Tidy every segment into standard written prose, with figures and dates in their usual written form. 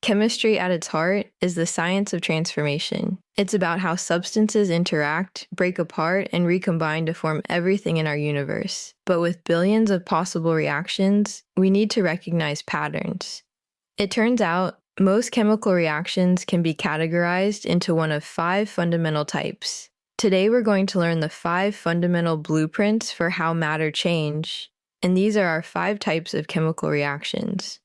Chemistry at its heart is the science of transformation. It's about how substances interact, break apart, and recombine to form everything in our universe. But with billions of possible reactions, we need to recognize patterns. It turns out, most chemical reactions can be categorized into one of 5 fundamental types. Today we're going to learn the 5 fundamental blueprints for how matter change, and these are our 5 types of chemical reactions.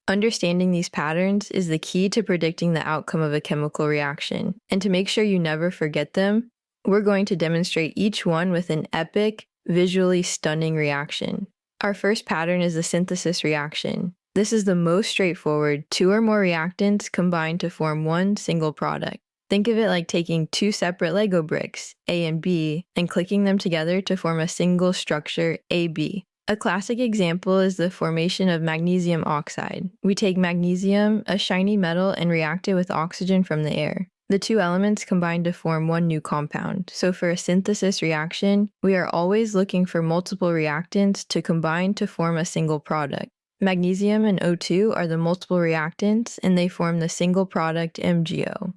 Understanding these patterns is the key to predicting the outcome of a chemical reaction, and to make sure you never forget them, we're going to demonstrate each one with an epic, visually stunning reaction. Our first pattern is the synthesis reaction. This is the most straightforward. 2 or more reactants combine to form one single product. Think of it like taking 2 separate Lego bricks, A and B, and clicking them together to form a single structure, AB. A classic example is the formation of magnesium oxide. We take magnesium, a shiny metal, and react it with oxygen from the air. The 2 elements combine to form one new compound. So for a synthesis reaction, we are always looking for multiple reactants to combine to form a single product. Magnesium and O2 are the multiple reactants, and they form the single product MgO.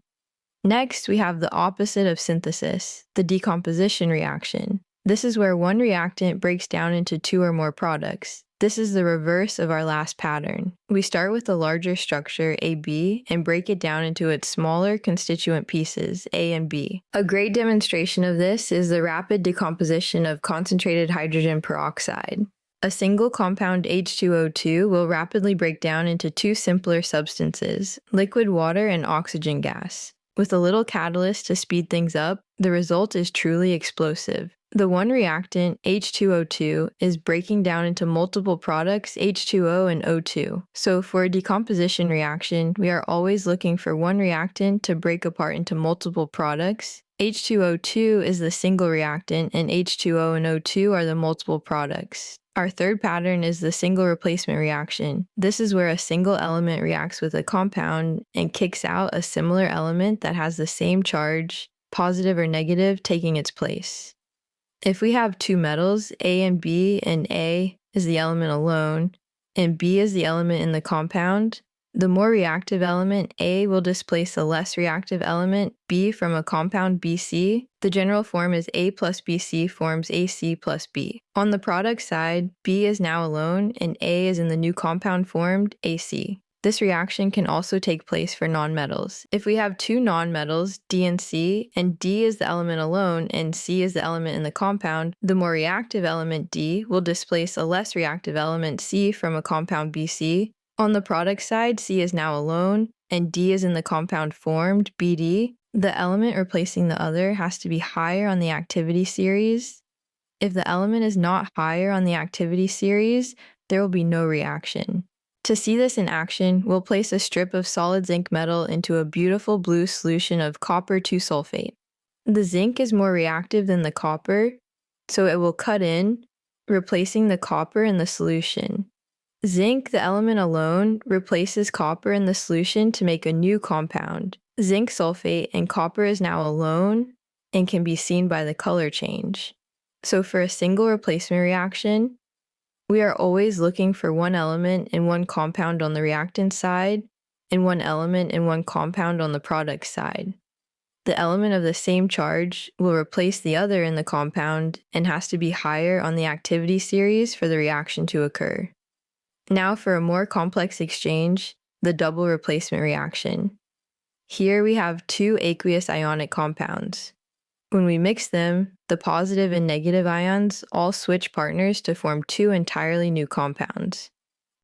Next, we have the opposite of synthesis, the decomposition reaction. This is where one reactant breaks down into 2 or more products. This is the reverse of our last pattern. We start with the larger structure, AB, and break it down into its smaller constituent pieces, A and B. A great demonstration of this is the rapid decomposition of concentrated hydrogen peroxide. A single compound H2O2 will rapidly break down into 2 simpler substances, liquid water and oxygen gas. With a little catalyst to speed things up, the result is truly explosive. The one reactant, H2O2, is breaking down into multiple products, H2O and O2. So for a decomposition reaction, we are always looking for one reactant to break apart into multiple products. H2O2 is the single reactant, and H2O and O2 are the multiple products. Our third pattern is the single replacement reaction. This is where a single element reacts with a compound and kicks out a similar element that has the same charge, positive or negative, taking its place. If we have 2 metals, A and B, and A is the element alone, and B is the element in the compound, the more reactive element, A, will displace the less reactive element, B, from a compound BC. The general form is A plus BC forms AC plus B. On the product side, B is now alone, and A is in the new compound formed, AC. This reaction can also take place for nonmetals. If we have 2 nonmetals, D and C, and D is the element alone and C is the element in the compound, the more reactive element D will displace a less reactive element C from a compound BC. On the product side, C is now alone and D is in the compound formed, BD. The element replacing the other has to be higher on the activity series. If the element is not higher on the activity series, there will be no reaction. To see this in action, we'll place a strip of solid zinc metal into a beautiful blue solution of copper 2-sulfate. The zinc is more reactive than the copper, so it will cut in, replacing the copper in the solution. Zinc, the element alone, replaces copper in the solution to make a new compound. Zinc sulfate and copper is now alone and can be seen by the color change. So for a single replacement reaction, we are always looking for one element and one compound on the reactant side, and one element and one compound on the product side. The element of the same charge will replace the other in the compound and has to be higher on the activity series for the reaction to occur. Now for a more complex exchange, the double replacement reaction. Here we have 2 aqueous ionic compounds. When we mix them, the positive and negative ions all switch partners to form 2 entirely new compounds.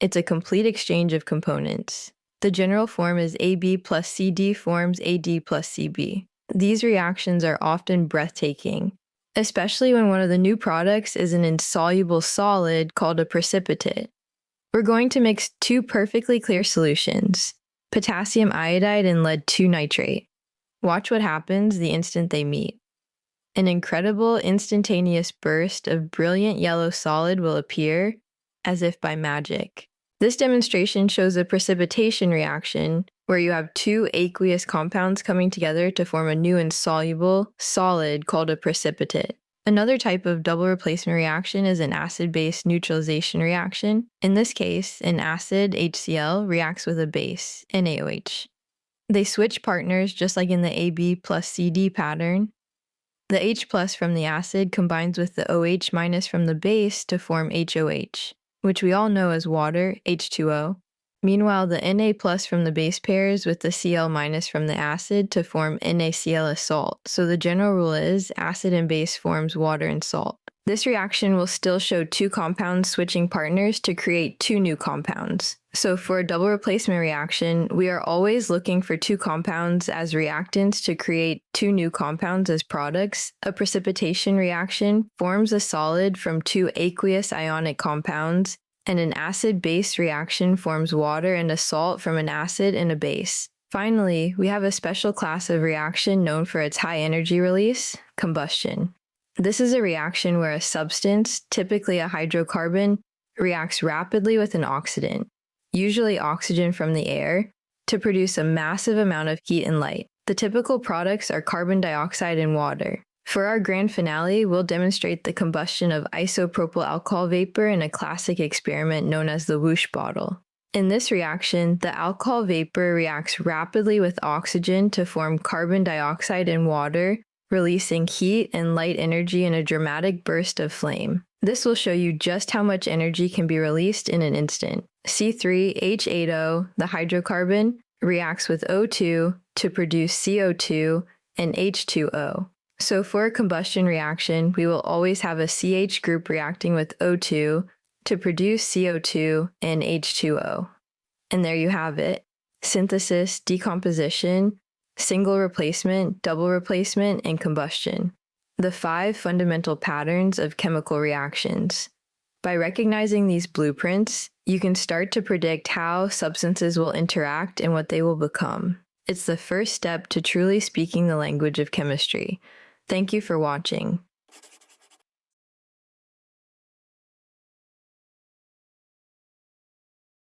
It's a complete exchange of components. The general form is AB plus CD forms AD plus CB. These reactions are often breathtaking, especially when one of the new products is an insoluble solid called a precipitate. We're going to mix 2 perfectly clear solutions, potassium iodide and lead 2 nitrate. Watch what happens the instant they meet. An incredible instantaneous burst of brilliant yellow solid will appear, as if by magic. This demonstration shows a precipitation reaction, where you have 2 aqueous compounds coming together to form a new insoluble solid called a precipitate. Another type of double replacement reaction is an acid-base neutralization reaction. In this case, an acid, HCl, reacts with a base, NaOH. They switch partners just like in the AB plus CD pattern. The H plus from the acid combines with the OH minus from the base to form HOH, which we all know as water, H2O. Meanwhile, the Na plus from the base pairs with the Cl minus from the acid to form NaCl as salt. So the general rule is acid and base forms water and salt. This reaction will still show two compounds switching partners to create two new compounds. So for a double replacement reaction, we are always looking for two compounds as reactants to create two new compounds as products. A precipitation reaction forms a solid from two aqueous ionic compounds, and an acid-base reaction forms water and a salt from an acid and a base. Finally, we have a special class of reaction known for its high energy release, combustion. This is a reaction where a substance, typically a hydrocarbon, reacts rapidly with an oxidant, usually oxygen from the air, to produce a massive amount of heat and light. The typical products are carbon dioxide and water. For our grand finale, we'll demonstrate the combustion of isopropyl alcohol vapor in a classic experiment known as the whoosh bottle. In this reaction, the alcohol vapor reacts rapidly with oxygen to form carbon dioxide and water, releasing heat and light energy in a dramatic burst of flame. This will show you just how much energy can be released in an instant. C3H8O, the hydrocarbon, reacts with O2 to produce CO2 and H2O. So for a combustion reaction, we will always have a CH group reacting with O2 to produce CO2 and H2O. And there you have it: synthesis, decomposition, single replacement, double replacement, and combustion. The 5 fundamental patterns of chemical reactions. By recognizing these blueprints, you can start to predict how substances will interact and what they will become. It's the first step to truly speaking the language of chemistry. Thank you for watching.